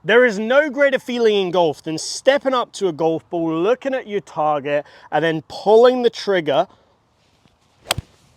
There is no greater feeling in golf than stepping up to a golf ball, looking at your target, and then pulling the trigger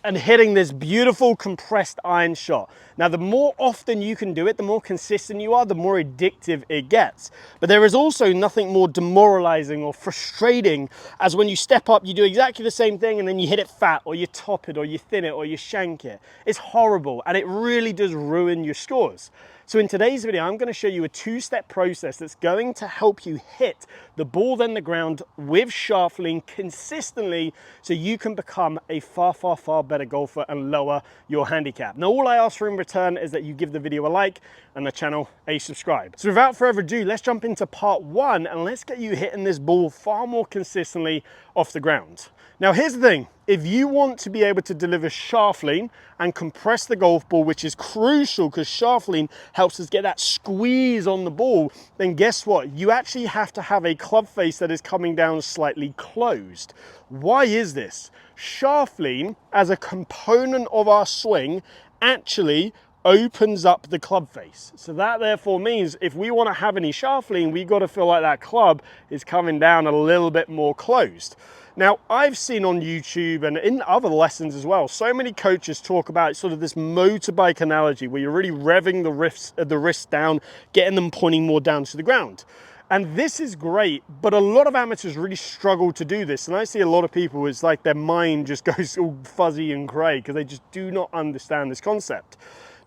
and hitting this beautiful compressed iron shot. Now, the more often you can do it, the more consistent you are, the more addictive it gets. But there is also nothing more demoralizing or frustrating as when you step up, you do exactly the same thing and then you hit it fat, or you top it, or you thin it, or you shank it. It's horrible, and it really does ruin your scores. So in today's video, I'm going to show you a two-step process that's going to help you hit the ball then the ground with shaft lean consistently, so you can become a far, far, far better golfer and lower your handicap. Now, all I ask for in return is that you give the video a like and the channel a subscribe. So without further ado, let's jump into part one and let's get you hitting this ball far more consistently off the ground. Now, here's the thing. If you want to be able to deliver shaft lean and compress the golf ball, which is crucial because shaft lean helps us get that squeeze on the ball, then guess what? You actually have to have a club face that is coming down slightly closed. Why is this? Shaft lean, as a component of our swing, actually opens up the club face. So that therefore means if we want to have any shaft lean, we got to feel like that club is coming down a little bit more closed. Now, I've seen on YouTube and in other lessons as well, so many coaches talk about sort of this motorbike analogy where you're really revving the wrist down, getting them pointing more down to the ground. And this is great, but a lot of amateurs really struggle to do this. And I see a lot of people, it's like their mind just goes all fuzzy and grey because they just do not understand this concept.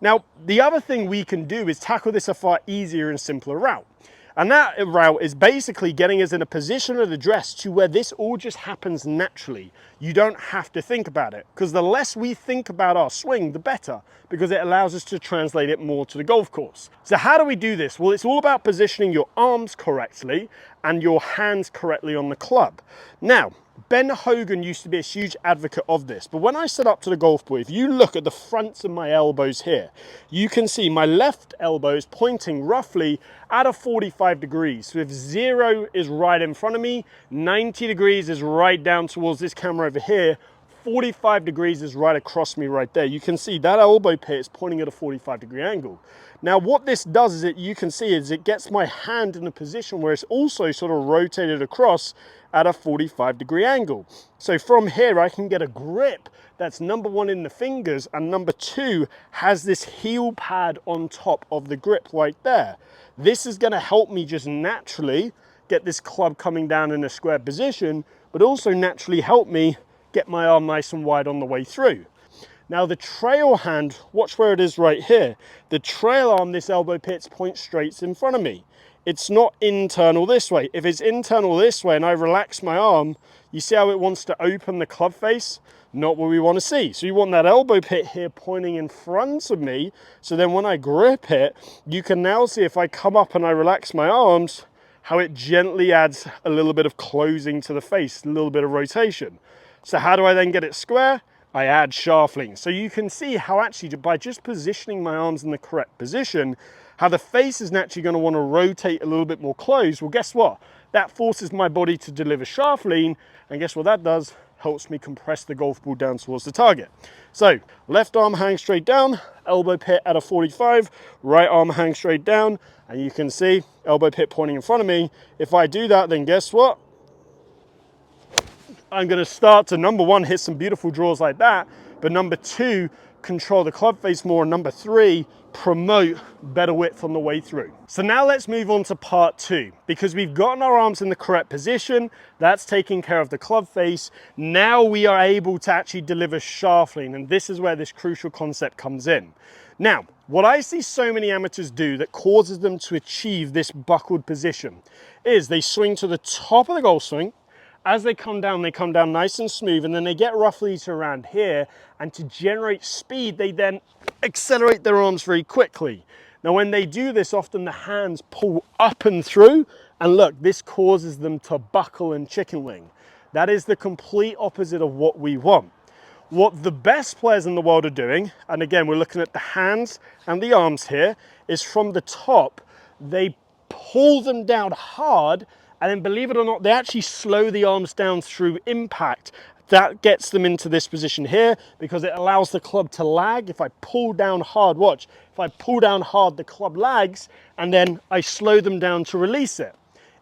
Now, the other thing we can do is tackle this a far easier and simpler route. And that route is basically getting us in a position of address to where this all just happens naturally. You don't have to think about it, because the less we think about our swing, the better, because it allows us to translate it more to the golf course. So how do we do this? Well, it's all about positioning your arms correctly and your hands correctly on the club. Now, Ben Hogan used to be a huge advocate of this, but when I set up to the golf ball, if you look at the fronts of my elbows here, you can see my left elbow is pointing roughly at a 45 degrees. So if 0 is right in front of me, 90 degrees is right down towards this camera over here, 45 degrees is right across me right there. You can see that elbow pit is pointing at a 45-degree angle. Now, what this does is you can see is it gets my hand in a position where it's also sort of rotated across at a 45-degree angle. So from here, I can get a grip that's number one in the fingers, and number two has this heel pad on top of the grip right there. This is going to help me just naturally get this club coming down in a square position, but also naturally help me get my arm nice and wide on the way through. Now, the trail hand, watch where it is right here. The trail arm, this elbow pit points straight in front of me. It's not internal this way. If it's internal this way and I relax my arm, you see how it wants to open the club face? Not what we want to see. So you want that elbow pit here pointing in front of me. So then when I grip it, you can now see if I come up and I relax my arms, how it gently adds a little bit of closing to the face, a little bit of rotation. So how do I then get it square? I add shaft lean. So you can see how actually by just positioning my arms in the correct position, how the face is naturally going to want to rotate a little bit more closed. Well, guess what? That forces my body to deliver shaft lean, and guess what that does? Helps me compress the golf ball down towards the target. So left arm hangs straight down, elbow pit at a 45, right arm hangs straight down, and you can see elbow pit pointing in front of me. If I do that, then guess what? I'm going to start to, number one, hit some beautiful draws like that, but number two, control the club face more, and number three, promote better width on the way through. So now let's move on to part two, because we've gotten our arms in the correct position, that's taking care of the club face. Now we are able to actually deliver shaft lean, and this is where this crucial concept comes in. Now, what I see so many amateurs do that causes them to achieve this buckled position is they swing to the top of the golf swing. As they come down nice and smooth, and then they get roughly to around here, and to generate speed, they then accelerate their arms very quickly. Now, when they do this, often the hands pull up and through, and look, this causes them to buckle and chicken wing. That is the complete opposite of what we want. What the best players in the world are doing, and again, we're looking at the hands and the arms here, is from the top, they pull them down hard, and then believe it or not, they actually slow the arms down through impact That gets them into this position here because it allows the club to lag. If I pull down hard, watch, if I pull down hard, the club lags, and then I slow them down to release it.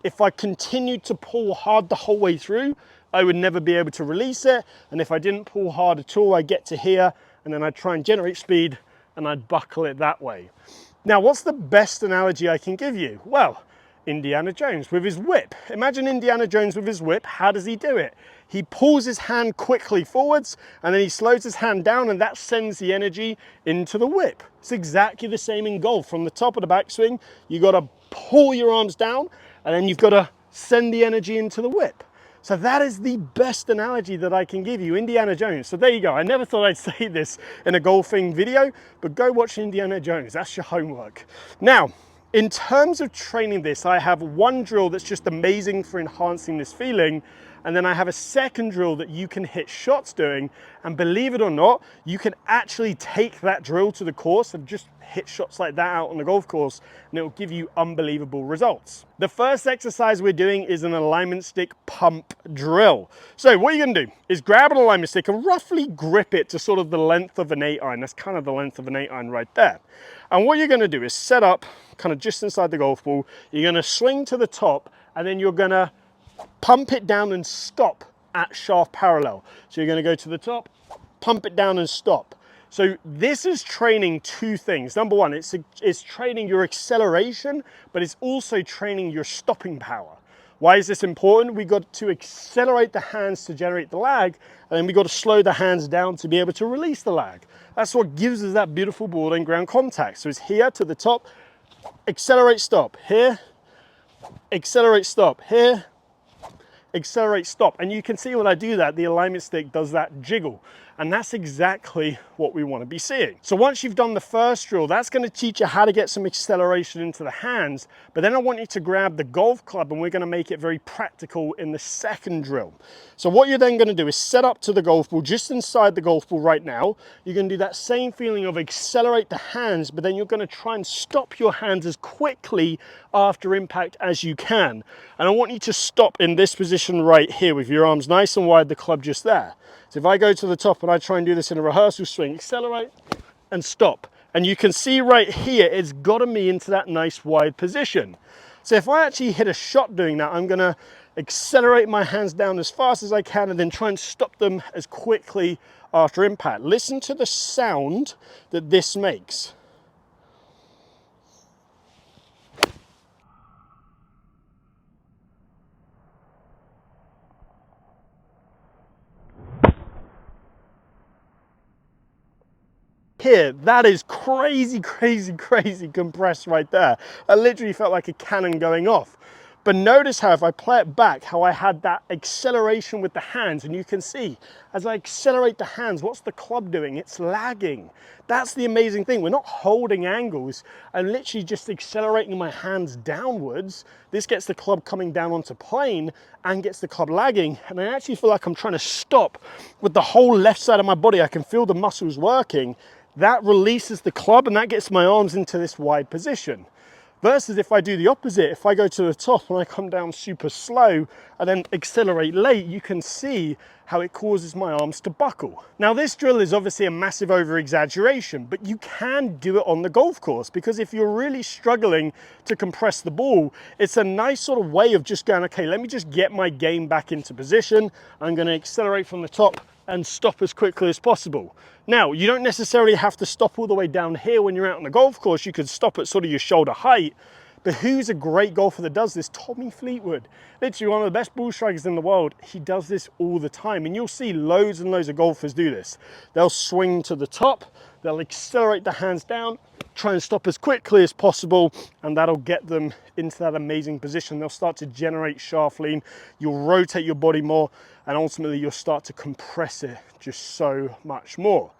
If I continued to pull hard the whole way through, I would never be able to release it. And if I didn't pull hard at all, I get to here, and then I try and generate speed, and I'd buckle it that way. Now, what's the best analogy I can give you? Well, Indiana Jones with his whip. Imagine Indiana Jones with his whip. How does he do it? He pulls his hand quickly forwards and then he slows his hand down, and that sends the energy into the whip. It's exactly the same in golf. From the top of the backswing, you got to pull your arms down and then you've got to send the energy into the whip. So that is the best analogy that I can give you, Indiana Jones. So there you go. I never thought I'd say this in a golfing video, but go watch Indiana Jones. That's your homework. Now, in terms of training this, I have one drill that's just amazing for enhancing this feeling. And then I have a second drill that you can hit shots doing. And believe it or not, you can actually take that drill to the course and just hit shots like that out on the golf course, and it will give you unbelievable results. The first exercise we're doing is an alignment stick pump drill. So what you're gonna do is grab an alignment stick and roughly grip it to sort of the length of an 8-iron. That's kind of the length of an 8-iron right there. And what you're gonna do is set up kind of just inside the golf ball. You're gonna swing to the top, and then you're gonna pump it down and stop at shaft parallel. So you're gonna go to the top, pump it down and stop. So this is training two things. Number one, it's training your acceleration, but it's also training your stopping power. Why is this important? We got to accelerate the hands to generate the lag, and then we got to slow the hands down to be able to release the lag. That's what gives us that beautiful ball and ground contact. So it's here to the top, accelerate, stop, here, accelerate, stop, here, accelerate, stop. And you can see when I do that, the alignment stick does that jiggle. And that's exactly what we want to be seeing. So once you've done the first drill, that's going to teach you how to get some acceleration into the hands. But then I want you to grab the golf club, and we're going to make it very practical in the second drill. So what you're then going to do is set up to the golf ball, just inside the golf ball right now. You're going to do that same feeling of accelerate the hands, but then you're going to try and stop your hands as quickly after impact as you can. And I want you to stop in this position right here with your arms nice and wide, the club just there. So if I go to the top and I try and do this in a rehearsal swing, accelerate and stop. And you can see right here, it's gotten me into that nice wide position. So if I actually hit a shot doing that, I'm gonna accelerate my hands down as fast as I can and then try and stop them as quickly after impact. Listen to the sound that this makes. Here, that is crazy, crazy, crazy compressed right there. I literally felt like a cannon going off. But notice how if I play it back, how I had that acceleration with the hands, and you can see as I accelerate the hands, what's the club doing? It's lagging. That's the amazing thing. We're not holding angles. I'm literally just accelerating my hands downwards. This gets the club coming down onto plane and gets the club lagging. And I actually feel like I'm trying to stop with the whole left side of my body. I can feel the muscles working. That releases the club and that gets my arms into this wide position. Versus if I do the opposite, if I go to the top and I come down super slow and then accelerate late, you can see how it causes my arms to buckle. Now this drill is obviously a massive over exaggeration, but you can do it on the golf course, because if you're really struggling to compress the ball, it's a nice sort of way of just going, okay, let me just get my game back into position. I'm going to accelerate from the top and stop as quickly as possible. Now, you don't necessarily have to stop all the way down here when you're out on the golf course. You could stop at sort of your shoulder height. But who's a great golfer that does this? Tommy Fleetwood. Literally one of the best ball strikers in the world. He does this all the time. And you'll see loads and loads of golfers do this. They'll swing to the top. They'll accelerate the hands down, try and stop as quickly as possible, and that'll get them into that amazing position. They'll start to generate shaft lean. You'll rotate your body more, and ultimately you'll start to compress it just so much more.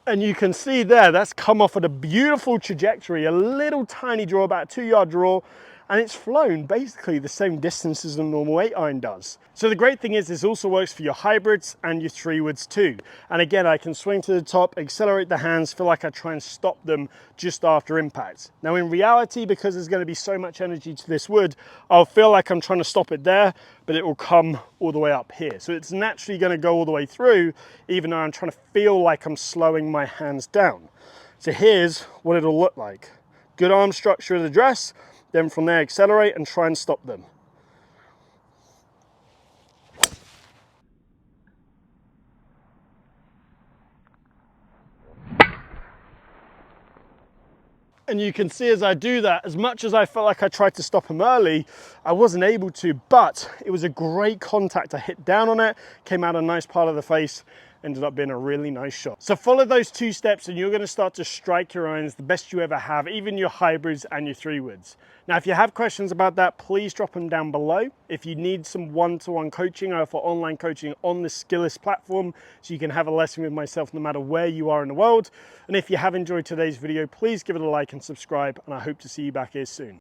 And you can see there, that's come off at a beautiful trajectory, a little tiny draw, about a 2-yard draw. and it's flown basically the same distance as a normal 8-iron does. So the great thing is this also works for your hybrids and your 3-woods too. And again, I can swing to the top, accelerate the hands, feel like I try and stop them just after impact. Now in reality, because there's going to be so much energy to this wood, I'll feel like I'm trying to stop it there, but it will come all the way up here. So it's naturally going to go all the way through, even though I'm trying to feel like I'm slowing my hands down. So here's what it'll look like. Good arm structure of the dress, then from there accelerate and try and stop them. And you can see as I do that, as much as I felt like I tried to stop him early, I wasn't able to, but it was a great contact. I hit down on it, came out a nice part of the face, ended up being a really nice shot. So follow those 2 steps and you're going to start to strike your irons the best you ever have, even your hybrids and your 3-woods. Now, if you have questions about that, please drop them down below. If you need some one-to-one coaching, I offer online coaching on the Skillest platform, so you can have a lesson with myself no matter where you are in the world. And if you have enjoyed today's video, please give it a like and subscribe, and I hope to see you back here soon.